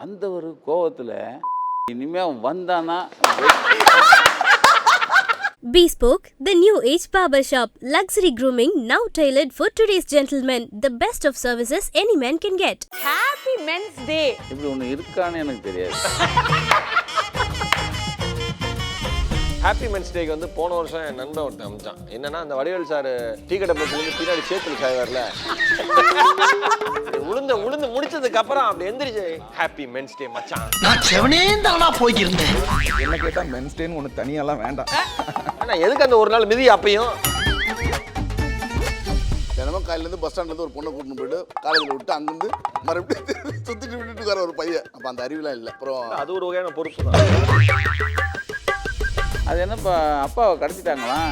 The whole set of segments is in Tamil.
அந்த ஒரு கோவத்தில் இனிமே அவன் வந்தானா. Bespoke, the new age barber shop. Luxury grooming now tailored for today's gentlemen. The best of services any man can get. Happy Men's Day. இப்படி ஒன்று இருக்கான்னு எனக்கு தெரியாது. ஹாப்பி மென்ஸ் டேக்கு வந்து போன வருஷம் என் நண்பன் ஒருத்தன் அமிச்சான். என்னன்னா அந்த வடிவேல் சார் டீ கடை பக்கத்துலேருந்து பின்னாடி சேத்துல சாய்வார்ல, உளுந்து முடிச்சதுக்கு அப்புறம் அப்படி எந்திரிச்சு ஹாப்பி மென்ஸ் டே மச்சான். நான் செவனே தானா போயிருந்தேன். என்ன கேட்டா மென்ஸ் டேன்னு ஒன்று தனியாலாம் வேண்டாம். ஆனால் எதுக்கு அந்த ஒரு நாள் மிதி அப்பையும் தினமும் காலையிலேருந்து பஸ் ஸ்டாண்ட்லேருந்து ஒரு பொண்ணை கூட்டின்னு போயிட்டு காலேஜில் விட்டு அங்கேருந்து மறுபடியும் சுற்றிட்டு விட்டுட்டு வர ஒரு பையன். அப்போ அந்த அறிவுலாம் இல்லை. அப்புறம் அது ஒரு வகையான பொறுப்பு தான். அது என்னப்பா அப்பாவை கடத்திட்டாங்களாம்,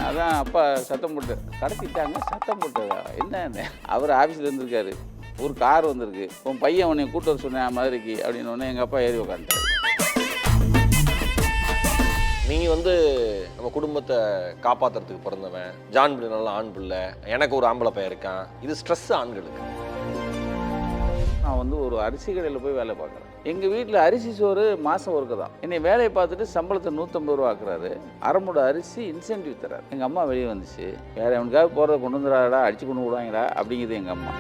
அதான் அப்பா சத்தம் போட்டு கடத்திட்டாங்க. சத்தம் போட்டதா என்ன? அவர் ஆஃபீஸில் இருந்திருக்காரு, ஒரு கார் வந்திருக்கு, உன் பையன் உன்னை கூட்டு வர சொன்னேன் மதுரைக்கு அப்படின்னு ஒன்று எங்கள் அப்பா ஏறி உட்காந்துட்டாரு. நீங்கள் வந்து நம்ம குடும்பத்தை காப்பாற்றுறதுக்கு பிறந்தவன், ஜான் பிள்ளை நல்ல ஆண் பிள்ளை, எனக்கு ஒரு ஆம்பளை பையன் இருக்கான், இது ஸ்ட்ரெஸ் ஆண்களுக்கு. நான் வந்து ஒரு அரிசி கடையில் போய் வேலை பார்க்குறேன். எங்கள் வீட்டில் அரிசி சோறு மாதம் ஒருக்க தான். என்னை வேலையை பார்த்துட்டு சம்பளத்தை 150 ரூபா ஆக்குறாரு. அரைமுட அரிசி இன்சென்டிவ் தராரு. எங்கள் அம்மா வெளியே வந்துச்சு, வேறு எவனுக்காவது போகிறத கொண்டு வந்துடாடா, அடிச்சு கொண்டு விடுவாங்கடா அப்படிங்கிறது எங்கள் அம்மா.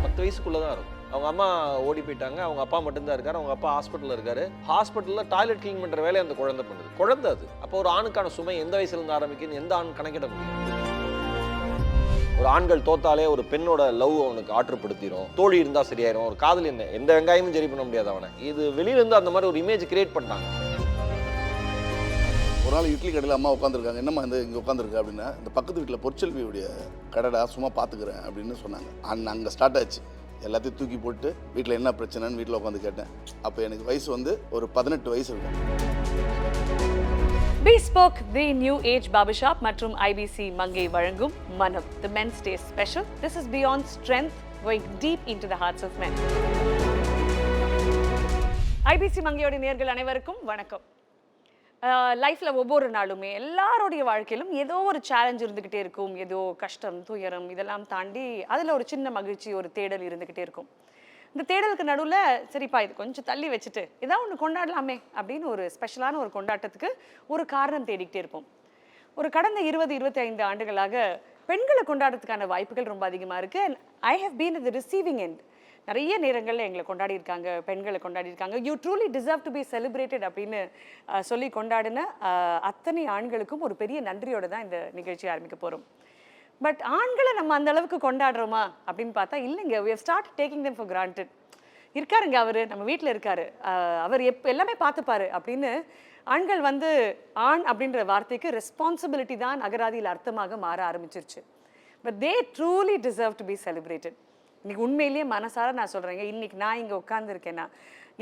10 வயசுக்குள்ளே தான் இருக்கும். அவங்க அம்மா ஓடி போயிட்டாங்க, அவங்க அப்பா மட்டும்தான் இருக்காரு. அவங்க அப்பா ஹாஸ்பிட்டலில் இருக்காரு. ஹாஸ்பிட்டலில் டாய்லெட் க்ளீன் பண்ணுற வேலையை அந்த குழந்தை பண்ணுது. குழந்தை அது. அப்போ ஒரு ஆணுக்கான சுமை எந்த வயசுலேருந்து ஆரம்பிக்குன்னு எந்த ஆண் கணக்கிட முடியும்? ஒரு ஆண்கள் தோத்தாலே ஒரு பெண்ணோட லவ் அவனுக்கு ஆற்றுப்படுத்திடும். தோழி இருந்தால் சரியாயிரும். ஒரு காதல் என்ன எந்த வெங்காயமும் சரி பண்ண முடியாது அவனை. இது வெளியிலேருந்து அந்த மாதிரி ஒரு இமேஜ் கிரியேட் பண்ணிட்டாங்க. ஒரு நாள் இட்லி கடையில் அம்மா உட்காந்துருக்காங்க. என்னம்மா இங்கே உட்காந்துருக்கு அப்படின்னா, இந்த பக்கத்து வீட்டில் பொற்செல்வியுடைய கடைடா, சும்மா பார்த்துக்கிறேன் அப்படின்னு சொன்னாங்க. அங்கே ஸ்டார்ட் ஆச்சு. எல்லாத்தையும் தூக்கி போட்டு வீட்டில் என்ன பிரச்சனைன்னு வீட்டில் உட்காந்து கேட்டேன். அப்போ எனக்கு வயசு வந்து ஒரு 18 வயசு இருக்கும். Bespoke, the new age barber shop மற்றும் IBC மங்கை வழங்கும் மனம், the Men's Day special. This is beyond strength, going deep into the hearts of men. IBC மங்கையோட நேயர்கள் அனைவருக்கும் வணக்கம். லைஃப்பில் ஒவ்வொரு நாளுமே எல்லாருடைய வாழ்க்கையிலும் ஏதோ ஒரு சேலஞ்ச் இருந்துக்கிட்டே இருக்கும். ஏதோ கஷ்டம், துயரம் இதெல்லாம் தாண்டி அதில் ஒரு சின்ன மகிழ்ச்சி, ஒரு தேடல் இருந்துக்கிட்டே இருக்கும். இந்த தேடலுக்கு நடுவில் சரிப்பா இது கொஞ்சம் தள்ளி வச்சுட்டு ஏதாவது ஒன்று கொண்டாடலாமே அப்படின்னு ஒரு ஸ்பெஷலான ஒரு கொண்டாட்டத்துக்கு ஒரு காரணம் தேடிக்கிட்டே இருப்போம். ஒரு கடந்த 20-25 ஆண்டுகளாக பெண்களை கொண்டாடுறதுக்கான வாய்ப்புகள் ரொம்ப அதிகமாக இருக்குது. And I have been at the receiving end. நிறைய நேரங்களில் எங்களை கொண்டாடியிருக்காங்க, பெண்களை கொண்டாடியிருக்காங்க. You truly deserve to be celebrated அப்படின்னு சொல்லி கொண்டாடின அத்தனை ஆண்களுக்கும் ஒரு பெரிய நன்றியோடு தான் இந்த நிகழ்ச்சி ஆரம்பிக்க போகிறோம். பட் ஆண்களை நம்ம அந்த அளவுக்கு கொண்டாடுறோமா அப்படின்னு பார்த்தா இல்லைங்க. we have started taking them for granted. இருக்காருங்க அவர் நம்ம வீட்டில் இருக்காரு, அவர் எல்லாமே பார்த்துப்பாரு அப்படின்னு ஆண்கள் வந்து ஆண் அப்படின்ற வார்த்தைக்கு ரெஸ்பான்சிபிலிட்டி தான் அகராதியில் அர்த்தமாக மாற ஆரம்பிச்சிருச்சு. But they truly deserve to be celebrated. இன்னைக்கு உண்மையிலேயே மனசார நான் சொல்கிறேங்க, இன்னைக்கு நான் இங்கே உட்காந்துருக்கேன்னா,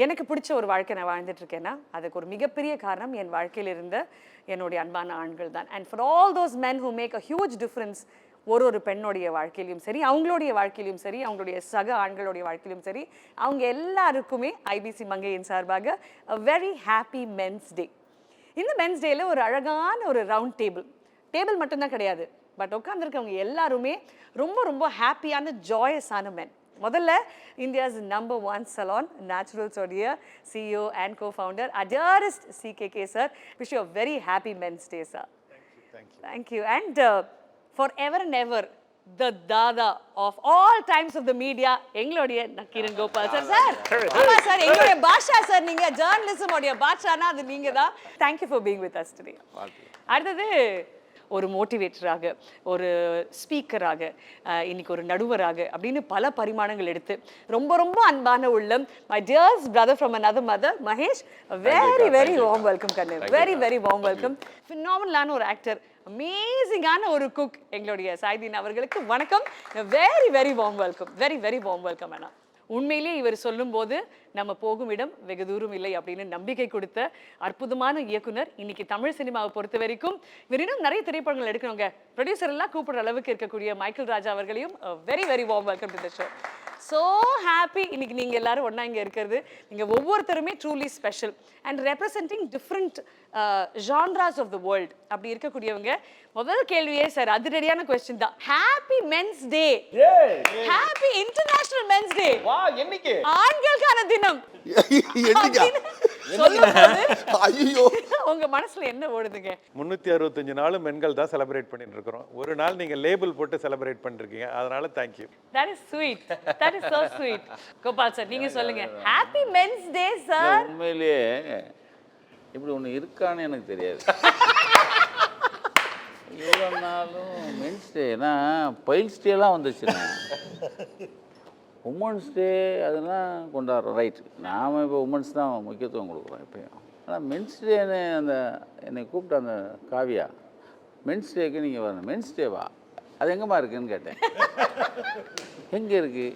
எனக்கு பிடிச்ச ஒரு வாழ்க்கை நான் வாழ்ந்துட்டு இருக்கேன்னா அதுக்கு ஒரு மிகப்பெரிய காரணம் என் வாழ்க்கையில் இருந்த என்னுடைய அன்பான ஆண்கள் தான். And for all those men who make a huge difference ஒரு பெண்ணுடைய வாழ்க்கையிலும் சரி, அவங்களுடைய வாழ்க்கையிலும் சரி, அவங்களுடைய சக ஆண்களுடைய வாழ்க்கையிலும் சரி, அவங்க எல்லாருக்குமே ஐபிசி மங்கையின் சார்பாக a very happy men's day. இந்த மென்ஸ் டேயில் ஒரு அழகான ஒரு ரவுண்ட் டேபிள் மட்டும்தான் கிடையாது, பட் உட்காந்துருக்கவங்க எல்லாருமே ரொம்ப ரொம்ப ஹாப்பியான ஜாயஸான மென். முதல்ல இந்தியாஸ் நம்பர் 1 சலான் நேச்சுரல்ஸோடைய CEO and co-founder dearest CKK sir, wish you a very happy men's day sir. Thank you. And forever and ever the dada of all times of the media எங்களுடைய நக்கீரன் கோபால் சார். ஆமா சார், எங்களுடைய பாஷா சார், நீங்க ஜர்னலிசம் உடைய பாஷானா அது நீங்க தான். Thank you for being with us today. அடுத்தது ஒரு மோட்டிவேட்டராக, ஒரு ஸ்பீக்கராக, இன்னைக்கு ஒரு நடுவராக அப்படின்னு பல பரிமாணங்கள் எடுத்து ரொம்ப ரொம்ப அன்பான உள்ளம், my dears brother from another mother Mahesh, very warm welcome கண்ணு, வெரி வார்ம் வெல்கம். ஃபினாமினலான ஒரு ஆக்டர், அமேசிங்கான ஒரு குக் எங்களுடைய சாய்தீன் அவர்களுக்கு வணக்கம். Very warm welcome, very warm welcome. அண்ணா உண்மையிலே இவர் சொல்லும்போது நம்ம போகும் இடம் வெகு தூரம் இல்லை அப்படின்னு நம்பிக்கை கொடுத்த அற்புதமான இயக்குனர். இன்னைக்கு தமிழ் சினிமாவை பொறுத்த வரைக்கும் இவர் இன்னும் நிறைய திரைப்படங்கள் எடுக்கணுங்க, ப்ரொடியூசர் எல்லாம் கூப்பிடுற அளவுக்கு இருக்கக்கூடிய மைக்கேல் ராஜா அவர்களையும் very warm welcome to the show. So happy இன்னைக்கு நீங்கள் எல்லாரும் ஒன்றா இங்கே இருக்கிறது. நீங்கள் ஒவ்வொருத்தருமே truly special and representing different genres of the world. அப்படி இருக்கக்கூடியவங்க முதல் கேள்வியே சார் அதிரடியான கொஸ்டின் தான். Happy men's day, happy international men's day. என்னைக்கு ஆண்களுக்கான தினம் என்னைக்கா? சொல்லும்போது ஐயோ, உங்க மனசுல என்ன ஓடுதுங்க? 365 நாளும் பெண்கள் தான் செலிப்ரேட் பண்ணிட்டு இருக்கிறோம். ஒரு நாள் நீங்க லேபிள் போட்டு செலிப்ரேட் பண்ணிருக்கீங்க, அதனால thank you. That is sweet. That is so sweet. Gopal sir நீங்க சொல்லுங்க. Happy men's day sir. உண்மையிலேயே இப்படி ஒன்று இருக்கான்னு எனக்கு தெரியாது. எவ்வளோ நாளும் மென்ஸ் டேனா பைல்ஸ் டேலாம் வந்துச்சுண்ணே. உமன்ஸ் டே அதெல்லாம் கொண்டாடுறோம், ரைட்டு. நாம் இப்போ உமன்ஸ் தான் முக்கியத்துவம் கொடுக்குறோம் எப்பயும். ஆனால் மென்ஸ் டேன்னு அந்த என்னை கூப்பிட்ட அந்த காவியா, மென்ஸ் டேக்கு நீங்கள் வரணும். மென்ஸ் டேவா? அது எங்கேம்மா இருக்குதுன்னு கேட்டேன். எங்கே இருக்குது?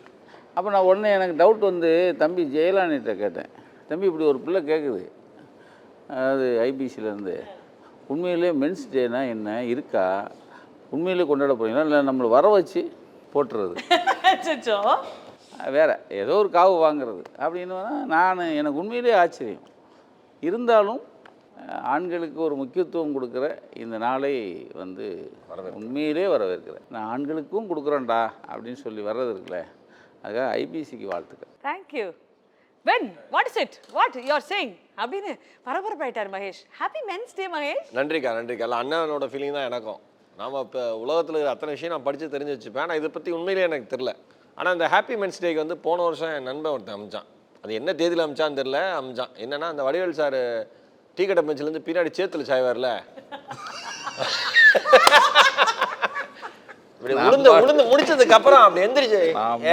அப்போ நான் உடனே எனக்கு டவுட் வந்து தம்பி ஜெயலானிட்ட கேட்டேன். தம்பி இப்படி ஒரு பிள்ளை கேட்குது, அதாவது ஐபிசிலேருந்து, உண்மையிலே மென்ஸ் டேனா என்ன இருக்கா, உண்மையிலே கொண்டாட போறீங்களா இல்லை நம்மளை வர வச்சு போட்டுறது அச்சச்சோ. வேற ஏதோ ஒரு காவு வாங்குறது அப்படின்னு எனக்கு உண்மையிலே ஆச்சரியம். இருந்தாலும் ஆண்களுக்கு ஒரு முக்கியத்துவம் கொடுக்குற இந்த நாளை வந்து உண்மையிலே வரவேற்கிறேன். நான் ஆண்களுக்கும் கொடுக்குறேன்டா அப்படின்னு சொல்லி வர்றது இருக்குல்ல, அதுக்காக ஐபிசிக்கு வாழ்த்துக்கள். Thank you. When what is it what you are saying அப்படின்னு பரபரப்பாயிட்டார் Mahesh. Happy men's day Mahesh. நன்றிக்கா இல்லை அண்ணனோட ஃபீலிங் தான் எனக்கும். நாம் இப்போ உலகத்தில் இருக்கிற அத்தனை விஷயம் நான் படித்து தெரிஞ்சு வச்சுப்பேன். ஆனால் இதை பற்றி உண்மையிலே எனக்கு தெரில. ஆனால் இந்த ஹாப்பி மென்ஸ் டேக்கு வந்து போன வருஷம் என் நண்பன் ஒருத்தன் அமிச்சான். அது என்ன தேதியில் அமிச்சான்னு தெரில, அமிச்சான். என்னன்னா அந்த வடிவேல் சார் டீ கடை பெஞ்சிலேருந்து பின்னாடி சேத்துல சாய்வார்ல, இப்படி உளுந்து முடிச்சதுக்கு அப்புறம் அப்படி எந்திரிச்சு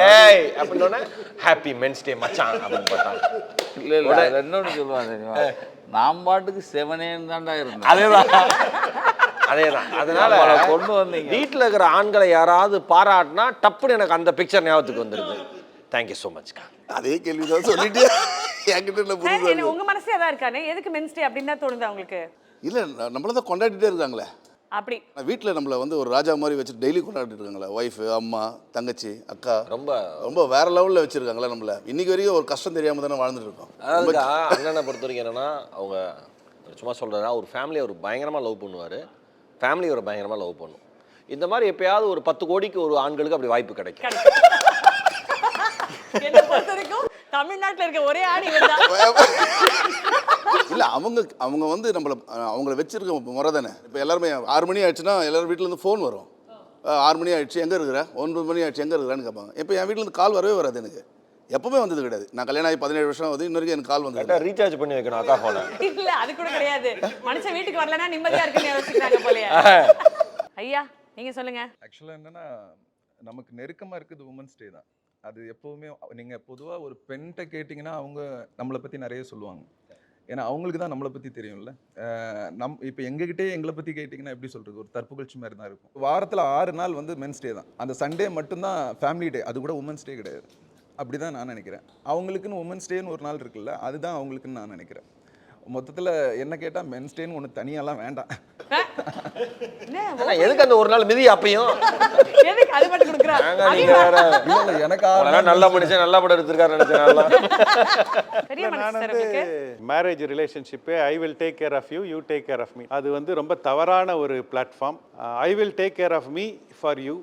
ஏய் அப்படின்னு ஹாப்பி மென்ஸ் டே மச்சான் அப்படின்னு பார்த்தாங்க. இல்லை இல்லை இன்னொன்று சொல்லுவாங்க தெரியுமா, நாம் பாட்டுக்கு செவனேன்னு தான்டா இருந்தேன். அதேதான். அதனால கொண்டு வந்தீங்க. வீட்டில் இருக்கிற ஆண்களை யாராவது பாராட்டினா டப்புன்னு எனக்கு அந்த பிக்சர் ஞாபகத்துக்கு வந்துடுது. தேங்க்யூ ஸோ மச்க்கா. அதே கேள்விதான் சொல்லிட்டு என்கிட்ட இல்லை புரியுது. உங்க மனசே அதான் இருக்கானே, எதுக்கு மென்ஸ் டே அப்படின்னு தான் தோணுது உங்களுக்கு? இல்லை நம்மள தான் கொண்டாடிட்டே இருக்காங்களே. அப்படி வீட்டில் நம்மளை வந்து ஒரு ராஜா மாதிரி வச்சு டெய்லி கொண்டாடிட்டு இருக்காங்களே, ஒய்ஃபு, அம்மா, தங்கச்சி, அக்கா, ரொம்ப ரொம்ப வேற லெவலில் வச்சுருக்காங்களே நம்மளை. இன்னைக்கு வரைக்கும் ஒரு கஷ்டம் தெரியாமல் தானே வாழ்ந்துட்டு இருக்கோம். அதாவது அண்ணனை பொறுத்த வரைக்கும் என்னன்னா, அவங்க சும்மா சொல்கிறா ஒரு ஃபேமிலியை ஒரு பயங்கரமாக லவ் பண்ணுவார், ஃபேமிலி ஒரு பயங்கரமாக லவ் பண்ணும். இந்த மாதிரி எப்பயாவது ஒரு 10 கோடிக்கு ஒரு ஆண்களுக்கு அப்படி வாய்ப்பு கிடைக்கும். என்ன பொறுத்த வரைக்கும் தமிழ்நாட்டில் இருக்க ஒரே ஆணி இவர்தான். இல்லை அவங்க வந்து அவங்கள வச்சிருக்க முறை தானே. இப்போ எல்லாருமே 6 மணி ஆயிடுச்சுன்னா எல்லாரும் வீட்டிலேருந்து ஃபோன் வரும். 6 மணி ஆயிடுச்சு எங்கே இருக்கிற, 9 மணி ஆயிடுச்சு எங்கே இருக்கிறான்னு கேட்பாங்க. இப்போ என் வீட்டிலேருந்து கால் வரவே வராது. எனக்கு எப்பவுமே வந்தது கிடையாது. நான் கல்யாணம் ஆகி 17 வருஷம் ஆகுது, இன்ன வரைக்கும் எனக்கு கால் வந்து ரீசார்ஜ் பண்ணி வைக்கணும் அக்கா ஃபோனை. இல்ல அது கூட கிடையாது. மனுஷன் வீட்டுக்கு வரலன்னா நிம்மதியா இருக்குன்னு யோசிக்கிறாங்க போலயே. ஐயா நீங்க சொல்லுங்க. ஆக்சுவலாக என்னன்னா, நமக்கு நெருக்கமாக இருக்குது உமன்ஸ் டே தான். அது எப்போவுமே நீங்கள் பொதுவாக ஒரு பெண்கிட்ட கேட்டிங்கன்னா அவங்க நம்மளை பற்றி நிறைய சொல்லுவாங்க. ஏன்னா அவங்களுக்கு தான் நம்மளை பற்றி தெரியும்ல. இப்போ எங்ககிட்டே எங்களை பற்றி கேட்டிங்கன்னா எப்படி சொல்கிறது, ஒரு தற்புகழ்ச்சி மாதிரி தான் இருக்கும். வாரத்தில் 6 நாள் வந்து மென்ஸ் டே தான். அந்த சண்டே மட்டும்தான் ஃபேமிலி டே, அது கூட உமன்ஸ் டே கிடையாது. அப்படி தான் நான் நினைக்கிறேன். அவங்களுக்குன்னு உமன்ஸ் டேன்னு ஒரு நாள் இருக்குல்ல, அதுதான் அவங்களுக்குன்னு நான் நினைக்கிறேன். மொத்தத்தில் என்ன கேட்டால் மென்ஸ் டேன்னு ஒன்று தனியாலாம் வேண்டாம். எதுக்கு அந்த ஒரு நாள் மிதி அப்பையும் எதுக்கு அது மட்டும் கொடுக்குறாங்க? எனக்கு நல்ல மனுஷன் நல்ல படம் எடுத்திருக்காரு நினைச்சேன். பெரிய மனுஷன் சார் உங்களுக்கு. மேரேஜ் ரிலேஷன்ஷிப்பே I will take care of you, you take care of me, அது வந்து ரொம்ப தவறான ஒரு platform. I will take care of me for you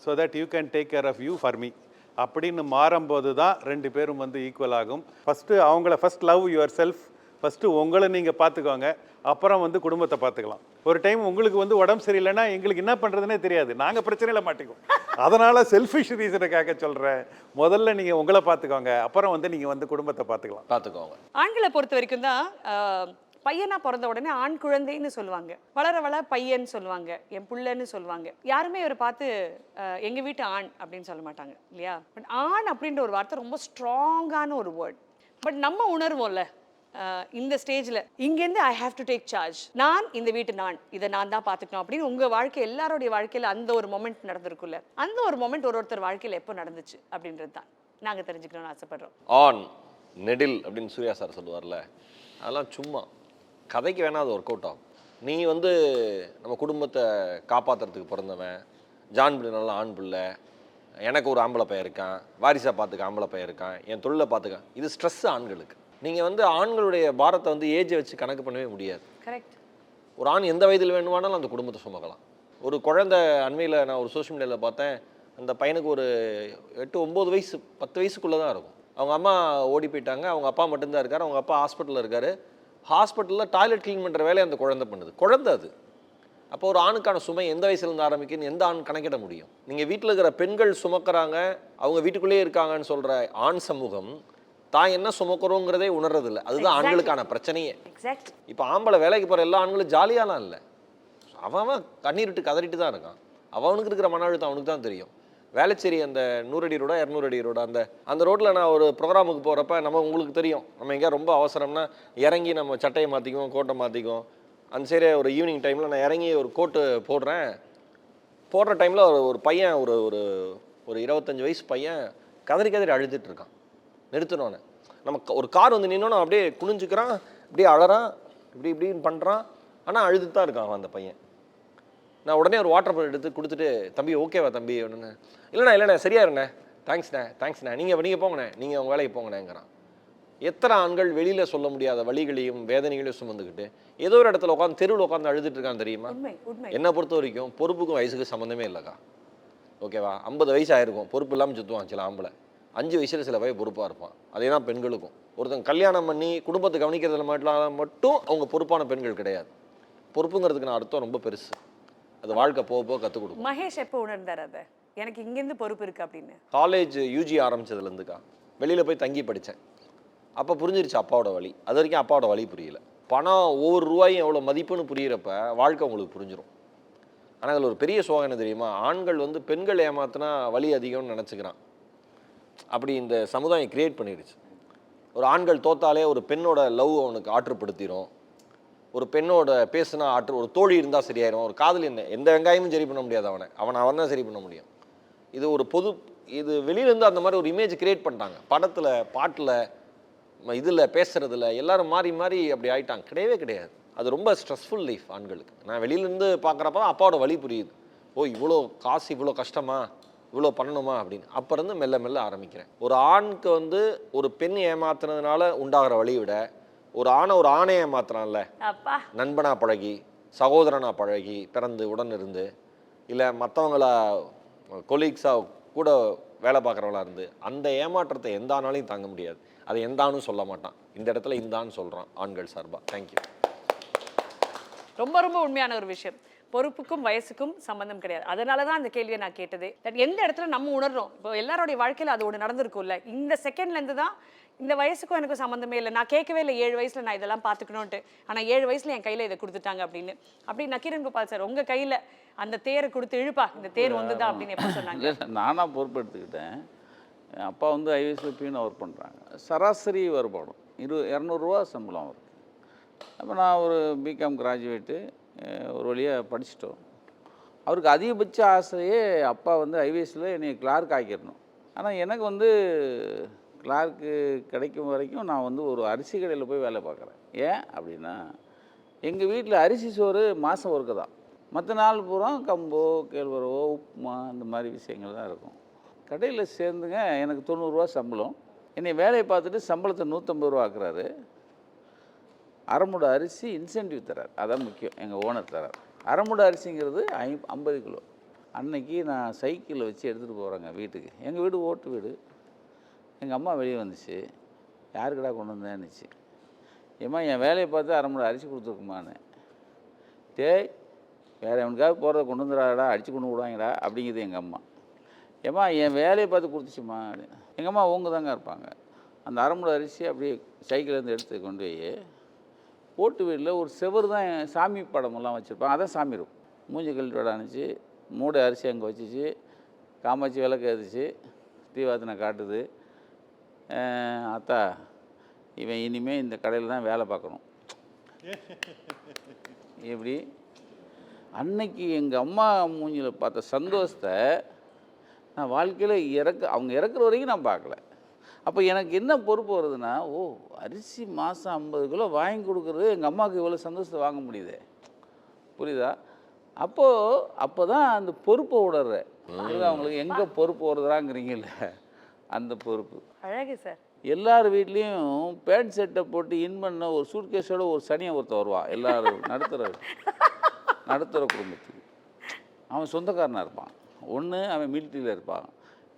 so that you can take care of you for me அப்படின்னு மாறும்போது தான் 2 பேரும் வந்து ஈக்குவல் ஆகும். First love yourself. First உங்களை நீங்கள் பார்த்துக்கோங்க, அப்புறம் வந்து குடும்பத்தை பார்த்துக்கலாம். ஒரு டைம் உங்களுக்கு வந்து உடம்பு சரியில்லைன்னா எங்களுக்கு என்ன பண்ணுறதுனே தெரியாது, நாங்கள் பிரச்சனையில் மாட்டிக்குவோம். அதனால் செல்ஃபிஷ் ரீசனுக்காக சொல்கிறேன், முதல்ல நீங்கள் உங்களை பார்த்துக்கோங்க, அப்புறம் வந்து நீங்கள் வந்து குடும்பத்தை பார்த்துக்கோங்க. ஆண்களை பொறுத்த வரைக்கும் தான் பையனா பிறந்த உடனே ஆண் குழந்தைன்னு சொல்லுவாங்க, வளர பையன் சொல்லுவாங்க, என் புள்ளன்னு சொல்லுவாங்க. யாருமே இவரை பார்த்து எங்கள் வீட்டு ஆண் அப்படின்னு சொல்ல மாட்டாங்க இல்லையா. பட் ஆண் அப்படின்ற ஒரு வார்த்தை ரொம்ப ஸ்ட்ராங்கான ஒரு வேர்ட். பட் நம்ம உணர்வோம்ல இந்த ஸ்டேஜில் இங்கேருந்து I have to take charge, நான் இந்த வீட்டு இதை நான் தான் பார்த்துக்கணும் அப்படின்னு உங்கள் வாழ்க்கை எல்லாருடைய வாழ்க்கையில் அந்த ஒரு மொமெண்ட் நடந்திருக்குல்ல, அந்த ஒரு மொமெண்ட் ஒருத்தர் வாழ்க்கையில் எப்போ நடந்துச்சு அப்படின்றது தான் நாங்கள் தெரிஞ்சுக்கணும்னு ஆசைப்படுறோம். ஆன் நெடில் அப்படின்னு சூர்யா சார் சொல்லுவார்ல, அதெல்லாம் சும்மா கதைக்கு வேணா அது ஒர்க் அவுட் ஆகும். நீ வந்து நம்ம குடும்பத்தை காப்பாற்றுறதுக்கு பிறந்தவன், ஜான் பிள்ளை நல்ல ஆண் பிள்ளை, எனக்கு ஒரு ஆம்பளை பையன் இருக்கான், வாரிசாக பார்த்துக்க ஆம்பளை பையன் இருக்கான், என் தொழிலை பார்த்துக்க, இது ஸ்ட்ரெஸ் ஆண்களுக்கு. நீங்கள் வந்து ஆண்களுடைய பாரத்தை வந்து ஏஜை வச்சு கணக்கு பண்ணவே முடியாது. கரெக்ட். ஒரு ஆண் எந்த வயதில் வேணுமானாலும் அந்த குடும்பத்தை சுமக்கலாம். ஒரு குழந்தை அண்மையில் நான் ஒரு சோஷியல் மீடியாவில் பார்த்தேன், அந்த பையனுக்கு ஒரு 8-9 வயசு 10 வயசுக்குள்ளே தான் இருக்கும். அவங்க அம்மா ஓடி போயிட்டாங்க, அவங்க அப்பா மட்டும்தான் இருக்கார். அவங்க அப்பா ஹாஸ்பிட்டலில் இருக்கார். ஹாஸ்பிட்டலில் டாய்லெட் க்ளீன் பண்ணுற வேலையை அந்த குழந்தை பண்ணுது. குழந்தை அது. அப்போ ஒரு ஆணுக்கான சுமை எந்த வயசுலேருந்து ஆரம்பிக்குன்னு எந்த ஆண் கணக்கிட முடியும்? நீங்கள் வீட்டில் இருக்கிற பெண்கள் சுமக்கிறாங்க, அவங்க வீட்டுக்குள்ளேயே இருக்காங்கன்னு சொல்கிற ஆண் சமூகம் தான் என்ன சுமக்கிறோங்கிறதே உணர்றதில்லை. அதுதான் ஆண்களுக்கான பிரச்சனையே. எக்ஸாக்ட். இப்போ ஆம்பளை வேலைக்கு போகிற எல்லா ஆண்களும் ஜாலியாலாம் இல்லை. அவன் கண்ணீர் விட்டு கதறிட்டு தான் இருக்கான். அவனுக்கு இருக்கிற மன அழுத்தம் அவனுக்கு தான் தெரியும். வேளச்சேரி அந்த 100 அடி ரோடா 200 அடி ரோடா அந்த ரோட்டில் நான் ஒரு ப்ரோக்ராமுக்கு போகிறப்ப உங்களுக்கு தெரியும், நம்ம எங்கேயா ரொம்ப அவசரம்னா இறங்கி நம்ம சட்டையை மாற்றிக்குவோம், கோட்டை மாற்றிக்குவோம். அந்த சரி ஒரு ஈவினிங் டைமில் நான் இறங்கி ஒரு கோட்டு போடுற டைமில் ஒரு பையன் ஒரு ஒரு ஒரு 25 வயசு பையன் கதறி அழுதுட்டு இருக்கான். நிறுத்தினோன்னே நம்ம ஒரு கார் வந்து நின்னோன்னா அப்படியே குனிஞ்சுக்கிறான், அப்படியே அழறான், இப்படின்னு பண்ணுறான். ஆனால் அழுதுட்டு தான் இருக்கான் அந்த பையன். நான் உடனே ஒரு வாட்டர் பாட்டில் எடுத்து கொடுத்துட்டு, தம்பி ஓகேவா தம்பி அப்படின்னு. இல்லைண்ணா சரியா இருண்ணே, தேங்க்ஸ்ண்ணே நீங்கள் போங்கண்ணே, நீங்கள் உங்கள் வேலைக்கு போங்கண்ணேங்கிறான். எத்தனை ஆண்கள் வெளியில் சொல்ல முடியாத வலிகளையும் வேதனைகளையும் சுமந்துக்கிட்டு ஏதோ ஒரு இடத்துல உட்காந்து தெருவில் உட்காந்து அழுதுட்டு இருக்கான் தெரியுமா? என்னை பொறுத்த வரைக்கும் பொறுப்புக்கும் வயசுக்கு சம்மந்தமே இல்லைக்கா. ஓகேவா? 50 வயசு ஆயிருக்கும், பொறுப்பு இல்லாமல் சுற்றுவான் சில ஆம்பளை. 5 வயசில் சில பையன் பொறுப்பாக இருப்பான். அதே தான் பெண்களுக்கும். ஒருத்தங்க கல்யாணம் பண்ணி குடும்பத்தை கவனிக்கிறதுல மட்டும் அவங்க பொறுப்பான பெண்கள் கிடையாது. பொறுப்புங்கிறதுக்கு நான் அர்த்தம் ரொம்ப பெருசு. அது வாழ்க்கை போக கற்றுக் கொடுக்கும். மகேஷ் எப்போ உணர்ந்தார் அதை, எனக்கு இங்கேருந்து பொறுப்பு இருக்குது அப்படின்னு? காலேஜ் யூஜி ஆரம்பிச்சதுலேருந்துக்கா வெளியில் போய் தங்கி படித்தேன். அப்போ புரிஞ்சிருச்சு அப்பாவோட வலி. அது வரைக்கும் அப்பாவோட வலி புரியல. பணம் ஒவ்வொரு ரூபாயும் எவ்வளோ மதிப்புன்னு புரியிறப்ப வாழ்க்கை உங்களுக்கு புரிஞ்சிடும். ஆனால் அதில் ஒரு பெரிய சோகம் என்ன தெரியுமா? ஆண்கள் வந்து பெண்கள் ஏமாத்தினா வலி அதிகம்னு நினச்சிக்கிறான். அப்படி இந்த சமுதாயம் கிரியேட் பண்ணிடுச்சு. ஒரு ஆண்கள் தோத்தாலே ஒரு பெண்ணோட லவ் அவனுக்கு ஆற்றுப்படுத்திடும். ஒரு பெண்ணோட பேசுனா ஒரு தோழி இருந்தால் சரியாயிரும். ஒரு காதல் என்ன எந்த வெங்காயமும் சரி பண்ண முடியாது. அவன் தான் சரி பண்ண முடியும். இது ஒரு இது வெளியிலேருந்து அந்த மாதிரி ஒரு இமேஜ் கிரியேட் பண்ணிட்டாங்க. படத்தில், பாட்டில், இதில், பேசுகிறதுல எல்லாரும் மாறி அப்படி ஆயிட்டாங்க. கிடையாது. அது ரொம்ப ஸ்ட்ரெஸ்ஃபுல் லைஃப் ஆண்களுக்கு. நான் வெளியிலேருந்து பார்க்குறப்ப தான் அப்பாவோட வலி புரியுது. ஓ இவ்வளோ காசு, இவ்வளோ கஷ்டமா, இவ்வளோ பண்ணணுமா அப்படின்னு. அப்போ இருந்து மெல்ல ஆரம்பிக்கிறேன். ஒரு ஆணுக்கு வந்து ஒரு பெண் ஏமாத்துனதுனால உண்டாகிற வழியை விட ஒரு ஆணை ஏமாத்துறான்ல, நண்பனா பழகி, சகோதரனா பழகி, பிறந்து உடன் இருந்து, இல்லை மற்றவங்களா கொலீக்ஸாக கூட வேலை பார்க்குறவங்களா இருந்து, அந்த ஏமாற்றத்தை எந்த ஆனாலையும் தாங்க முடியாது. அதை எந்த ஆணும் சொல்ல மாட்டான். இந்த இடத்துல இந்த ஆண் சொல்கிறான் ஆண்கள் சார்பாக. தேங்க்யூ. ரொம்ப உண்மையான ஒரு விஷயம். பொறுப்புக்கும் வயசுக்கும் சம்பந்தம் கிடையாது. அதனால தான் அந்த கேள்வியை நான் கேட்டது. எந்த இடத்துல நம்ம உணர்றோம், இப்போ எல்லாருடைய வாழ்க்கையில் அது ஒன்று நடந்திருக்கும்ல, இந்த செகண்ட்லேருந்து தான் இந்த வயசுக்கும் எனக்கு சம்மந்தமே இல்லை, நான் கேட்கவே இல்லை 7 வயசில் நான் இதெல்லாம் பார்த்துக்கணுன்ட்டு, ஆனால் 7 வயசில் என் கையில் இதை கொடுத்துட்டாங்க அப்படின்னு. அப்படி நக்கீரன் கோபால் சார் உங்கள் கையில் அந்த தேரை கொடுத்து இழுப்பா, இந்த தேர் வந்துதான் அப்படின்னு எப்போ சொன்னாங்க? இல்லை, நானாக பொறுப்பெடுத்துக்கிட்டேன். அப்பா வந்து ஐவிஎஸ்ல பியூனாக ஒர்க் பண்ணுறாங்க. சராசரி வருமானம் 200 ரூபா சம்பளம் அவருக்கு. அப்போ நான் ஒரு பிகாம் கிராஜுவேட்டு, ஒரு வழியாக படிச்சிட்டோம். அவருக்கு அதிகபட்ச ஆசையே அப்பா வந்து ஐவிஎஸ்ல என்னை கிளார்க் ஆக்கிடணும். ஆனால் எனக்கு வந்து கிளார்க்கு கிடைக்கும் வரைக்கும் நான் வந்து ஒரு அரிசி கடையில் போய் வேலை பார்க்குறேன். ஏன் அப்படின்னா எங்கள் வீட்டில் அரிசி சோறு மாதம் ஒருக்க தான். மற்ற நாள் பூரா கம்போ, கேழ்வரவோ, உப்புமா, இந்த மாதிரி விஷயங்கள் தான் இருக்கும். கடையில் சேர்ந்துங்க எனக்கு 90 ரூபா சம்பளம். என்னை வேலையை பார்த்துட்டு சம்பளத்தை 150 ரூபா ஆக்குறாரு. அரைமுட அரிசி இன்சென்டிவ் தரார். அதான் முக்கியம், எங்கள் ஓனர் தரார். அரைமுட அரிசிங்கிறது 50 கிலோ. அன்னைக்கு நான் சைக்கிளில் வச்சு எடுத்துகிட்டு போகிறேங்க வீட்டுக்கு. எங்கள் வீடு ஓட்டு வீடு. எங்கள் அம்மா வெளியே வந்துச்சு, யாருக்கடா கொண்டு வந்தேன்னுச்சு. ஏம்மா என் வேலையை பார்த்து அரைமுட அரிசி கொடுத்துருக்குமான்னு. டேய் வேறு எவனுக்காவது போகிறத கொண்டு வந்துடாடா, அடித்து கொண்டு விடுவாங்கடா அப்படிங்கிறது எங்கள் அம்மா. ஏம்மா என் வேலையை பார்த்து கொடுத்துச்சுமா. எங்கள் அம்மா அவங்க தாங்க இருப்பாங்க. அந்த அரைமுட அரிசி அப்படியே சைக்கிள்லேருந்து எடுத்து கொண்டு போய் ஓட்டு வீட்டில் ஒரு செவரு தான் சாமி படமெல்லாம் வச்சுருப்பாங்க. அதான் சாமி இருக்கும். மூஞ்சி கழட்டி அனுப்பிச்சு மூடை அரிசி அங்கே வச்சுச்சு, காமாட்சி விளக்கு ஏறிச்சு, தீவாத்தினை காட்டுது. அத்தா இவன் இனிமேல் இந்த கடையில் தான் வேலை பார்க்கணும். எப்படி அன்னைக்கு எங்கள் அம்மா மூஞ்சியில் பார்த்த சந்தோஷத்தை நான் வாழ்க்கையில் அவங்க இறக்குற வரைக்கும் நான் பார்க்கல. அப்போ எனக்கு என்ன பொறுப்பு வருதுன்னா, ஓ அரிசி மாதம் 50 கிலோ வாங்கி கொடுக்குறது எங்கள் அம்மாவுக்கு இவ்வளோ சந்தோஷத்தை வாங்க முடியுது. புரியுதா? அப்போ தான் அந்த பொறுப்பை உணர்றேன். அவங்களுக்கு எங்கே பொறுப்பு வருதுறாங்கிறீங்கல்ல, அந்த பொறுப்பு அழகு சார். எல்லார் வீட்லேயும் பேண்ட் செட்டை போட்டு இன் பண்ண ஒரு சூட்கேஸோட ஒரு சனியை ஒருத்தர் வருவான். எல்லாரும் நடுத்தர குடும்பத்துக்கு அவன் சொந்தக்காரனாக இருப்பான். ஒன்று அவன் மிலிட்ரியில் இருப்பான்,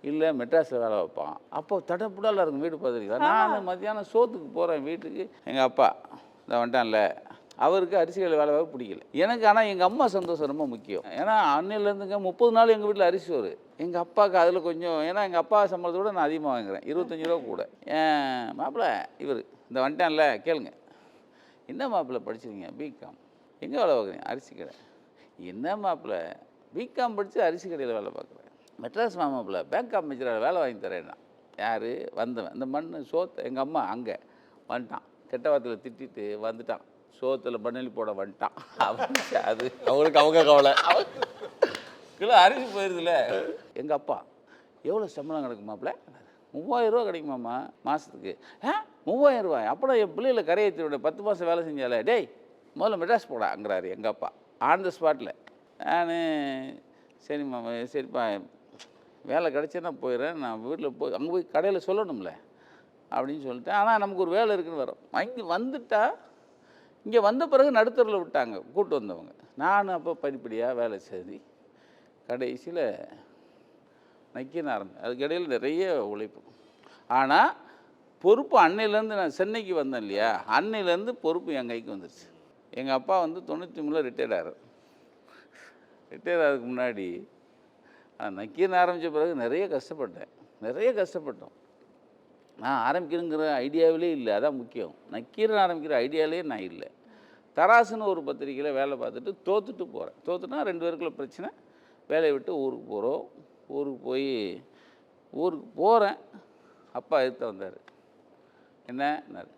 இல்லை மெட்ராஸில் வேலை வைப்பான். அப்போ தடப்புடால இருக்கும் வீடு பார்த்துருக்கீங்களா. நான் மத்தியானம் சோத்துக்கு போகிறேன் வீட்டுக்கு, எங்கள் அப்பா இந்த வந்துட்டான்ல, அவருக்கு அரிசிகள் வேலை வாங்க பிடிக்கல எனக்கு. ஆனால் எங்கள் அம்மா சந்தோஷம் ரொம்ப முக்கியம். ஏன்னா அன்னையிலேருந்துங்க 30 நாள் எங்கள் வீட்டில் அரிசி வரும். எங்கள் அப்பாவுக்கு அதில் கொஞ்சம், ஏன்னா எங்கள் அப்பா சம்பளத்தை விட நான் அதிகமாக வாங்குறேன், 25 ரூபா கூட. மாப்பிள்ளை இவர் இந்த வந்துட்டான்ல, கேளுங்க, என்ன மாப்பிள்ளை படிச்சிருக்கீங்க? பிகாம். எங்கே வேலை பார்க்குறீங்க? அரிசி கடை. என்ன மாப்பிள்ளை பிகாம் படித்து அரிசி கடையில் வேலை பார்க்குறேன்? மெட்ராஸ் மாப்பிள்ளை பேங்க் ஆஃப் மேனேஜராக வேலை வாங்கி தரேன்னா. யார் வந்தவன்? இந்த மண் சோத்தை எங்கள் அம்மா அங்கே வந்துட்டான், கெட்ட வார்த்தையில் திட்டிட்டு வந்துட்டான், சோத்தில் பண்ணலி போட வந்துட்டான். அது அவங்களுக்கு அவங்க கவலை. கிலோ அரிசி போயிருதுல. எங்கள் அப்பா எவ்வளோ சம்பளம் கிடைக்கும் மாப்பிள்ள? 3000 ரூபா கிடைக்குமாம்மா மாதத்துக்கு. 3000 ரூபாய்? அப்போ என் பிள்ளைகளை கரையேற்றி விட 10 மாதம் வேலை செஞ்சாலே, டேய் முதல்ல மெட்ராஸ் போடாங்கிறாரு எங்கள் அப்பா ஆன் த ஸ்பாட்டில். நான் சரிம்மா, சரிப்பா வேலை கிடச்சேன்னா போயிடுறேன், நான் வீட்டில் போய் அங்கே போய் கடையில் சொல்லணும்ல அப்படின்னு சொல்லிட்டேன். ஆனால் நமக்கு ஒரு வேலை இருக்குன்னு வரோம். இங்கே வந்துட்டா, இங்கே வந்த பிறகு நடுத்தரில் விட்டாங்க கூப்பிட்டு வந்தவங்க. நான் அப்போ படிப்படியாக வேலை செய்து கடைசியில் நக்கின ஆரம்பிச்சேன். அதுக்கு இடையில் நிறைய உழைப்பு. ஆனால் பொறுப்பு அன்னையிலேருந்து, நான் சென்னைக்கு வந்தேன் இல்லையா, அன்னையிலேருந்து பொறுப்பு என் கைக்கு வந்துருச்சு. எங்கள் அப்பா வந்து 93 ரிட்டையர்ட் ஆகிறார். ரிட்டையர் ஆகிறதுக்கு முன்னாடி நக்கீரன் ஆரம்பித்த பிறகு நிறைய கஷ்டப்பட்டோம். நான் ஆரம்பிக்கணுங்கிற ஐடியாவிலே இல்லை, அதான் முக்கியம். நக்கீரன் ஆரம்பிக்கிற ஐடியாவிலே நான் இல்லை. தராசுன்னு ஒரு பத்திரிக்கையில் வேலை பார்த்துட்டு தோற்றுட்டு போகிறேன். தோற்றுனா 2 பேருக்குள்ள பிரச்சனை, வேலையை விட்டு ஊருக்கு போகிறோம். ஊருக்கு போகிறேன், அப்பா எதிர்த்து வந்தார். என்னன்னாரு,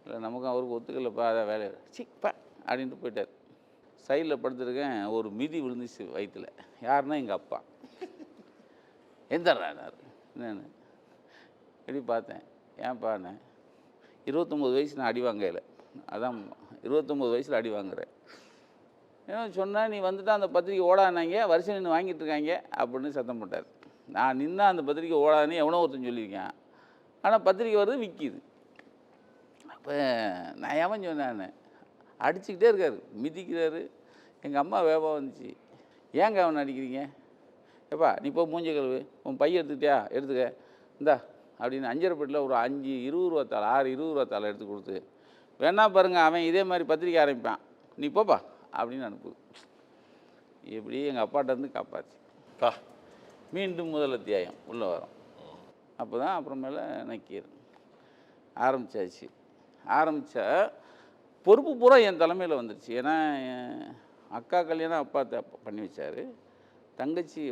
இல்லை நமக்கும் அவருக்கு ஒத்துக்கலப்பா, அதான் வேலை சிப்பா அப்படின்ட்டு போயிட்டார். சைடில் படுத்துருக்கேன், ஒரு மிதி விழுந்துச்சு வயிற்றில். யாருன்னா எங்கள் அப்பா. எந்தறானார் என்னன்னு எப்படி பார்த்தேன். ஏன்ப்பாண்ணே 29 வயசு நான் அடி வாங்கல, அதான் 29 வயசில் அடி வாங்குறேன். ஏன்னா சொன்னால் நீ வந்துட்டு அந்த பத்திரிக்கை ஓடானாங்க, வருஷம் நின்று வாங்கிட்டு இருக்காங்க அப்படின்னு சத்தம் போட்டார். நான் நின்னா அந்த பத்திரிக்கை ஓடாதுன்னு எவனோ ஒருத்தன் சொல்லியிருக்கேன். ஆனால் பத்திரிக்கை வருது, விற்கிது. அப்போ நான் ஏன் சொன்னேன், அடிச்சுக்கிட்டே இருக்கார், மிதிக்கிறாரு. எங்கள் அம்மா வேகமாக வந்துச்சு, ஏங்க அவனை அடிக்கிறீங்க? எப்பா நீ இப்போ மூஞ்ச கழுவு, உன் பையன் எடுத்துக்கிட்டியா, எடுத்துக்க இந்தா அப்படின்னு அஞ்சரைப்பேட்டில் ஒரு 20 ரூபா தாள், 6 20 ரூபா தாளை எடுத்து கொடுத்து, வேணா பாருங்கள் அவன் இதே மாதிரி பத்திரிக்கை ஆரம்பிப்பான், நீ போப்பா அப்படின்னு அனுப்புது. எப்படி எங்கள் அப்பாட்டேருந்து காப்பாச்சு. மீண்டும் முதல் அத்தியாயம் உள்ளே வரோம். அப்போ தான் அப்புறமேல நக்கீர் ஆரம்பித்தாச்சு. ஆரம்பித்தா பொறுப்பு பூரா என் தலைமையில் வந்துடுச்சு. ஏன்னா அக்கா கல்யாணம் அப்பா பண்ணி வச்சார், தங்கச்சி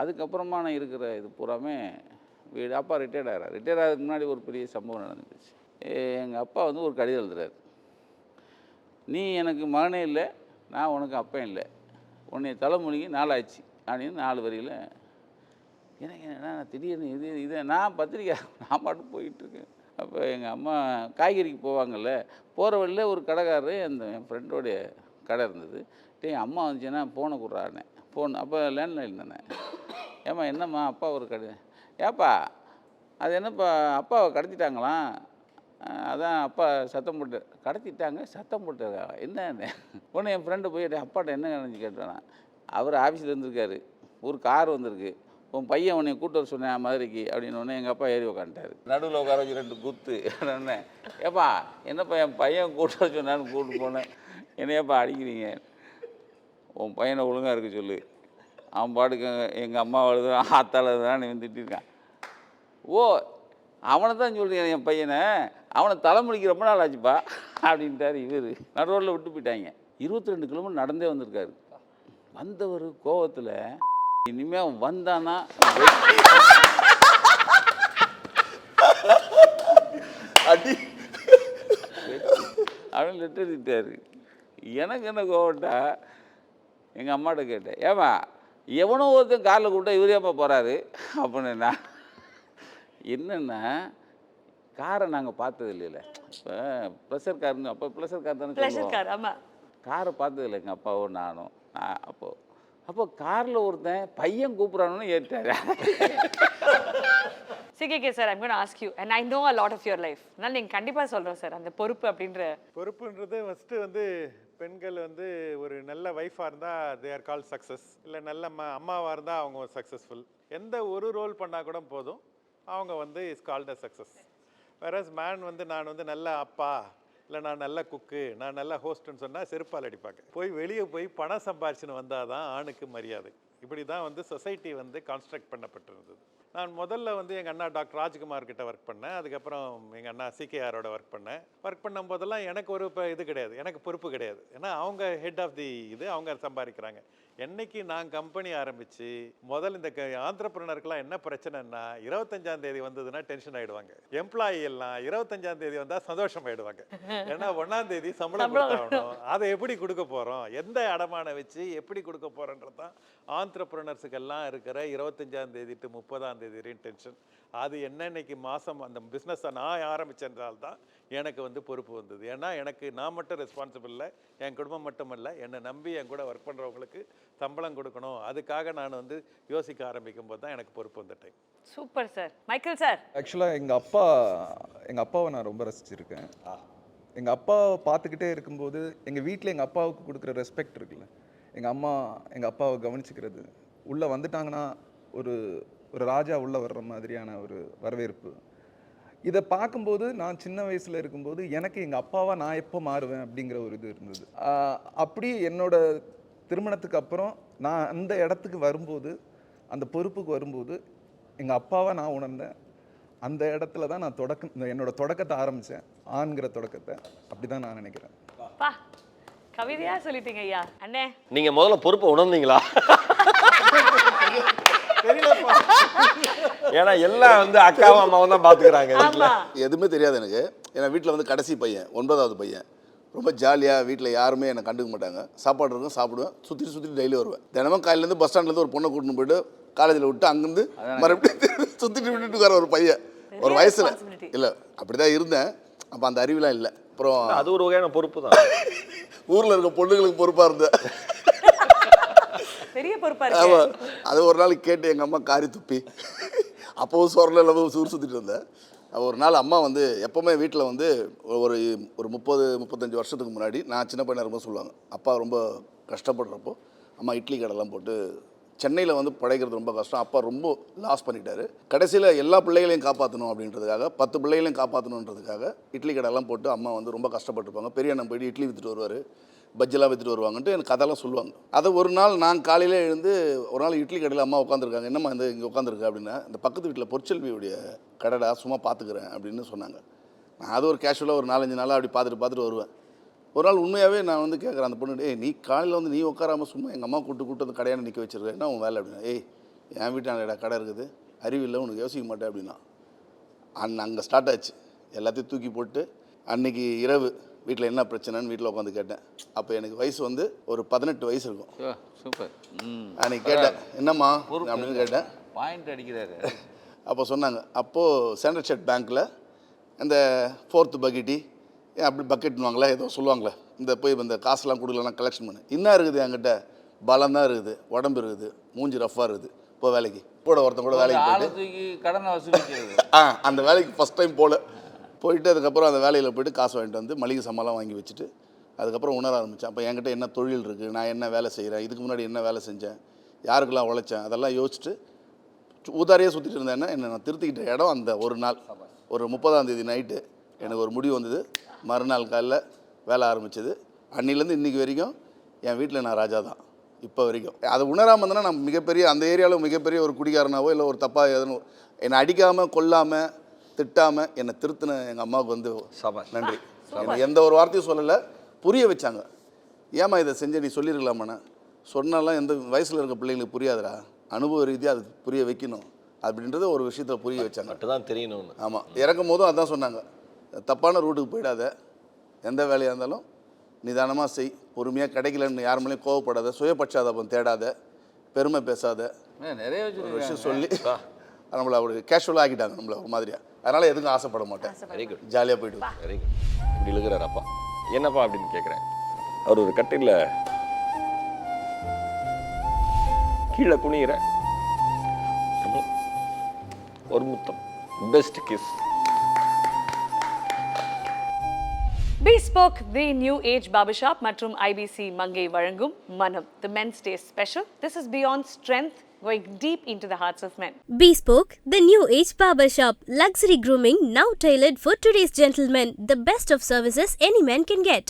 அதுக்கப்புறமா நான் இருக்கிற இது பூராமே வீடு. அப்பா ரிட்டையர்ட் ஆகிறார். ரிட்டையர்ட் ஆகிறதுக்கு முன்னாடி ஒரு பெரிய சம்பவம் நடந்துச்சு. எங்கள் அப்பா வந்து ஒரு கடிதம் எழுதுறாரு, நீ எனக்கு மகனே இல்லை, நான் உனக்கு அப்பன் இல்லை, உன்னை தலைமொழிக்கு 4 ஆச்சு அப்படின்னு 4 வரியில். எனக்கு என்னென்னா திடீர்னு இதை நான் பத்திரிக்கை நான் பாட்டு போயிட்டுருக்கேன். அப்போ எங்கள் அம்மா காய்கறிக்கு போவாங்கள்ல, போகிற வழியில் ஒரு கடைக்காரரு, அந்த என் ஃப்ரெண்டோடைய கடை இருந்தது. அம்மா வந்துச்சுன்னா ஃபோனை கொடுறானே, ஃபோன் அப்போ லேண்ட்லைன் தானே. ஏம்மா என்னம்மா அப்பா ஒரு கடை, ஏப்பா அது என்னப்பா அப்பாவை கடத்திட்டாங்களாம், அதான் அப்பா சத்தம் போட்டு கடத்திட்டாங்க, சத்தம் போட்டாங்க என்ன ஒன்று. என் ஃப்ரெண்டு போய் அப்பாட்ட என்ன நினச்சி கேட்டானா, அவர் ஆஃபீஸில் இருந்திருக்காரு, ஒரு கார் வந்திருக்கு, உன் பையன் உன்னை கூட்டு வர சொன்னேன் மதுரைக்கு அப்படின்னு ஒன்று. எங்கள் அப்பா ஏறி உக்காந்துட்டார், நடுவில் உட்கார வச்சு 2 குத்து. என்ன ஏப்பா என்னப்பா என் பையன் கூட்டு வர சொன்னான்னு கூப்பிட்டு போனேன், என்னையப்பா அடிக்கிறீங்க, உன் பையனை ஒழுங்காக இருக்க சொல்லு, அவன் பாட்டுக்கு எங்கள் அம்மா எழுதுறான், ஆத்தாள் எழுதுறான், நீ திட்டிருக்கான். ஓ அவனை தான் சொல்கிறேன் என் பையனை, அவனை தலைமுடிக்கு ரொம்ப நாள் ஆச்சுப்பா அப்படின்ட்டார் இவர். நடுரோட்டில் விட்டு போயிட்டாங்க. 22 கிலோமீட்டர் நடந்தே வந்திருக்காரு. வந்தவர் கோவத்தில், இனிமேல் அவன் வந்தானா அடி அப்படின்னு லெட்டர் எழுதிட்டாரு. எனக்கு என்ன கோவட்டா, எங்கள் அம்மாட்ட கேட்டேன், ஏமா எவனோ ஒருத்தன் காரில் கூப்பிட்டா இவர் ஏப்பா போகிறாரு அப்படின்னா. என்னென்னா காரை நாங்கள் பார்த்தது இல்லைல்ல, இப்போ ப்ளஷர் கார்னு, அப்போ ப்ளஷர் கார் தானே சொல்லுவோம், காரை பார்த்தது இல்லை எங்கள் அப்பாவும் நானும். அப்போ காரில் ஒருத்தன் பையன் கூப்பிட்றானு ஏற்றாரு. CK sir, I'm gonna ask you and I know a lot of your life, அதனால் நீங்கள் கண்டிப்பாக சொல்கிறோம் சார், அந்த பொறுப்பு அப்படின்ற பொறுப்புன்றது ஃபஸ்ட்டு வந்து பெண்கள் வந்து ஒரு நல்ல ஒய்ஃபாக இருந்தால் தே ஆர் கால் சக்ஸஸ், இல்லை நல்ல அம்மாவாக இருந்தால் அவங்க சக்ஸஸ்ஃபுல். எந்த ஒரு ரோல் பண்ணால் கூட போதும், அவங்க வந்து is called a success. Whereas man வந்து நான் வந்து நல்ல அப்பா, இல்லை நான் நல்ல குக்கு, நான் நல்ல ஹோஸ்ட்னு சொன்னால் செருப்பால் அடிப்பாங்க. போய் வெளியே போய் பணம் சம்பாரிச்சுன்னு வந்தால் தான் ஆணுக்கு மரியாதை. இப்படி தான் வந்து சொசைட்டி வந்து கான்ஸ்ட்ரக்ட் பண்ணப்பட்டிருந்தது. நான் முதல்ல வந்து எங்கள் அண்ணா டாக்டர் ராஜ்குமார் கிட்ட ஒர்க் பண்ணேன். அதுக்கப்புறம் எங்கள் அண்ணா சிகேஆரோட ஒர்க் பண்ணேன். ஒர்க் பண்ணும்போதெல்லாம் எனக்கு ஒரு இது கிடையாது, எனக்கு பொறுப்பு கிடையாது. ஏன்னா அவங்க ஹெட் ஆஃப் தி அவங்க சம்பாதிக்கிறாங்க. என்னைக்கு நான் கம்பெனி ஆரம்பித்து முதல்ல இந்த ஆந்திரப்ரனருக்குலாம் என்ன பிரச்சனைன்னா 25ஆம் தேதி வந்ததுன்னா டென்ஷன் ஆகிடுவாங்க. எம்ப்ளாயி எல்லாம் 25ஆம் தேதி வந்தால் சந்தோஷம் ஆகிடுவாங்க. ஏன்னா 1ஆம் தேதி சம்பளம் கொடுத்தாகணும். அதை எப்படி கொடுக்க போகிறோம், எந்த அடமான வச்சு எப்படி கொடுக்க போகிறோன்றது தான் ஆந்திரப்ரனர்ஸுக்கெல்லாம் இருக்கிற 25ஆம் தேதி டு 30ஆம் தேதி வரையும் டென்ஷன். அது என்னன்னைக்கு மாதம் அந்த பிஸ்னஸை நான் ஆரம்பித்ததால் தான் எனக்கு வந்து பொறுப்பு வந்தது. ஏன்னா எனக்கு நான் மட்டும் ரெஸ்பான்சிபிள் இல்லை, என் குடும்பம் மட்டும் இல்லை, என்னை நம்பி என் கூட ஒர்க் பண்ணுறவங்களுக்கு சம்பளம் கொடுக்கணும். அதுக்காக நான் வந்து யோசிக்க ஆரம்பிக்கும் போது தான் எனக்கு பொறுப்பு வந்த time. Super sir. Michael sir, ஆக்சுவலாக எங்கள் அப்பாவை நான் ரொம்ப ரசிச்சிருக்கேன். எங்கள் அப்பாவை பார்த்துக்கிட்டே இருக்கும்போது எங்கள் வீட்டில் எங்கள் அப்பாவுக்கு கொடுக்குற ரெஸ்பெக்ட் இருக்குல்ல, எங்கள் அப்பாவை கவனிச்சுக்கிறது, உள்ளே வந்துட்டாங்கன்னா ஒரு ராஜா உள்ளே வர்ற மாதிரியான ஒரு வரவேற்பு, இதை பார்க்கும்போது நான் சின்ன வயசில் இருக்கும்போது எனக்கு எங்கள் அப்பாவா நான் எப்போ மாறுவேன் அப்படிங்கிற ஒரு இது இருந்தது. அப்படி என்னோட திருமணத்துக்கு அப்புறம் நான் அந்த இடத்துக்கு வரும்போது, அந்த பொறுப்புக்கு வரும்போது எங்கள் அப்பாவை நான் உணர்ந்தேன். அந்த இடத்துல தான் நான் என்னோட தொடக்கத்தை ஆரம்பித்தேன், ஆண்கிற தொடக்கத்தை. அப்படி தான் நான் நினைக்கிறேன். பா கவிதையா சொல்லிட்டீங்க ஐயா. அண்ணே, நீங்க முதல்ல பொறுப்பை உணர்ந்தீங்களா? ஏன்னா எல்லாம் வந்து அக்காவும் அம்மாவும் தான் பாத்துக்கிறாங்க. ஆமா, எதுவுமே தெரியாது எனக்கு. ஏன்னா வீட்டில் வந்து கடைசி பையன், 9வது பையன். ரொம்ப ஜாலியாக வீட்டில் யாருமே என்னை கண்டுக்க மாட்டாங்க. சாப்பாடு இருக்கும், சாப்பிடுவேன், சுற்றி டெய்லி வருவேன். தினமும் காலையிலேருந்து பஸ் ஸ்டாண்ட்லேருந்து ஒரு பொண்ணை கூட்டின்னு போயிட்டு காலேஜில் விட்டு அங்கேருந்து மறுபடியும் சுற்றிட்டு விட்டுட்டு வர ஒரு பையன். ஒரு வயசில் இல்லை, அப்படி தான் இருந்தேன். அப்போ அந்த அறிவுலாம் இல்லை. அப்புறம் அது ஒரு வகையான பொறுப்பு தான். ஊரில் இருக்க பொண்ணுங்களுக்கு பொறுப்பாக இருந்தேன். பெரிய பொறுப்பா இருக்கு. ஆமாம், அது ஒரு நாள் கேட்டு எங்கள் அம்மா காரி துப்பி அப்போவும் சோரில் இல்லாமல் சூர் சுற்றிட்டு இருந்தேன். ஒரு நாள் அம்மா வந்து எப்போவுமே வீட்டில் வந்து ஒரு 30-35 வருஷத்துக்கு முன்னாடி நான் சின்ன பையனாக இருக்கும்போது சொல்லுவாங்க, அப்பா ரொம்ப கஷ்டப்படுறப்போ அம்மா இட்லி கடைலாம் போட்டு, சென்னையில் வந்து படைக்கிறது ரொம்ப கஷ்டம், அப்பா ரொம்ப லாஸ் பண்ணிட்டாரு, கடைசியில் எல்லா பிள்ளைகளையும் காப்பாற்றணும் அப்படின்றதுக்காக 10 பிள்ளைகளையும் காப்பாற்றணுன்றதுக்காக இட்லி கடைலாம் போட்டு அம்மா வந்து ரொம்ப கஷ்டப்பட்டுருப்பாங்க. பெரிய அண்ணன் போயிட்டு இட்லி விற்றுட்டு வருவார், பஜ்ஜெல்லாம் விற்றுட்டு வருவாங்கன்ட்டு எனக்கு கதைலாம் சொல்லுவாங்க. அதை ஒரு நாள் நான் காலையில் எழுந்து ஒரு நாள் இட்லி கடையில் அம்மா உட்காந்துருக்காங்க. என்னம்மா இங்கே உட்காந்துருக்கு அப்படின்னா, இந்த பக்கத்து வீட்டில் பொற்செல்வியுடைய கடைடா, சும்மா பார்த்துக்கிறேன் அப்படின்னு சொன்னாங்க. நான் அது ஒரு கேஷுவலாக ஒரு 4-5 நாளாக அப்படி பார்த்துட்டு வருவேன். ஒரு நாள் உண்மையாகவே நான் வந்து கேட்குறேன் அந்த பொண்ணு, நீ காலையில் வந்து நீ உட்காராமல் சும்மா எங்கள் அம்மா கூட்டு வந்து கடையான நிற்க வச்சிருக்கேன், என்ன உன் வேலை அப்படின்னா, என் வீட்டான கடை இருக்குது, அறிவில்லை, உனக்கு யோசிக்க மாட்டேன் அப்படின்னா. அங்கே ஸ்டார்ட் ஆச்சு. எல்லாத்தையும் தூக்கி போட்டு அன்றைக்கி இரவு வீட்டில் என்ன பிரச்சனைன்னு வீட்டில் உட்காந்து கேட்டேன். அப்போ எனக்கு வயசு வந்து ஒரு 18 வயசு இருக்கும். சூப்பர். அன்றைக்கி கேட்டேன், என்னம்மா அப்படின்னு கேட்டேன். பாயிண்ட் அடிக்கிறாரு. அப்போ சொன்னாங்க, அப்போது ஸ்டாண்டர்ட் சார்ட் பேங்க்கில் இந்த 4th பக்கெட்டி அப்படி பக்கெட்னுவாங்களே ஏதோ சொல்லுவாங்களே, இந்த போய் இந்த காசுலாம் கொடுக்கலாம் கலெக்ஷன் பண்ணு. என்ன இருக்குது என்கிட்ட, பலம் தான் இருக்குது, உடம்பு இருக்குது, மூஞ்சி ரஃபாக இருக்குது, இப்போ வேலைக்கு கூட ஒருத்தன் கூட வேலைக்கு போயிட்டு கடனை வசூலிக்கிறது. அந்த வேலைக்கு ஃபஸ்ட் டைம் போயிட்டு அதுக்கப்புறம் அந்த வேலையில் போய்ட்டு காசு வாங்கிட்டு வந்து மளிகை சாமான்லாம் வாங்கி வச்சுட்டு அதுக்கப்புறம் உணர ஆரம்பித்தேன். அப்போ என்கிட்ட என்ன தொழில் இருக்குது, நான் என்ன வேலை செய்கிறேன், இதுக்கு முன்னாடி என்ன வேலை செஞ்சேன், யாருக்கெல்லாம் உழைச்சேன், அதெல்லாம் யோசிச்சுட்டு ஊதாரியாக சுற்றிட்டு இருந்தேன்னா என்னை நான் திருத்திக்கிட்ட இடம் அந்த ஒரு நாள். ஒரு 30ஆம் தேதி நைட்டு எனக்கு ஒரு முடிவு வந்தது. மறுநாள் காலையில் வேலை ஆரம்பித்தது. அன்னிலேருந்து இன்றைக்கி வரைக்கும் என் வீட்டில் நான் ராஜா தான் இப்போ வரைக்கும். அதை உணராமல் இருந்தேன்னா நான் மிகப்பெரிய அந்த ஏரியாவில் மிகப்பெரிய ஒரு குடிகாரனாவோ இல்லை ஒரு தப்பாக எதுவும் என்னை அடிக்காமல் கொல்லாமல் திட்டாமல் என்னை திருத்தின எங்கள் அம்மாவுக்கு வந்து நன்றி. எனக்கு எந்த ஒரு வார்த்தையும் சொல்லலை, புரிய வச்சாங்க. ஏமா இதை செஞ்ச நீ சொல்லியிருக்கலாமாண்ணா, சொன்னாலாம் எந்த வயசில் இருக்க பிள்ளைங்களுக்கு புரியாதுடா, அனுபவ ரீதியாக அது புரிய வைக்கணும் அப்படின்றத ஒரு விஷயத்தில் புரிய வச்சாங்க. மட்டும்தான் தெரியணும்னு. ஆமாம், இறக்கும் போதும் அதான் சொன்னாங்க, தப்பான ரூட்டுக்கு போயிடாத, எந்த வேலையாக இருந்தாலும் நிதானமாக செய், பொறுமையாக கிடைக்கலன்னு யார் மேலேயும் கோவப்படாத, சுயபட்சாதாபம் தேடாத, பெருமை பேசாத, நிறைய விஷயம் சொல்லி நம்மளை அப்படி கேஷுவலாக ஆக்கிட்டாங்க நம்மளை ஒரு மாதிரியாக. அதனால் எதுக்கும் ஆசைப்பட மாட்டேன். வெரி குட், ஜாலியாக போய்ட்டு. Very good. இப்படி இழுக்கிறார் அப்பா. என்னப்பா அப்படின்னு கேட்குறேன். அவர் ஒரு கட்டில் கீழே குனிகிற ஒரு முத்தம், best kiss. Bespoke, the new age barbershop மற்றும் IBC மங்கை வழங்கும் மனம், the men's day special. This is beyond strength, going deep into the hearts of men. Bespoke, the new age barbershop, luxury grooming now tailored for today's gentlemen, the best of services any man can get.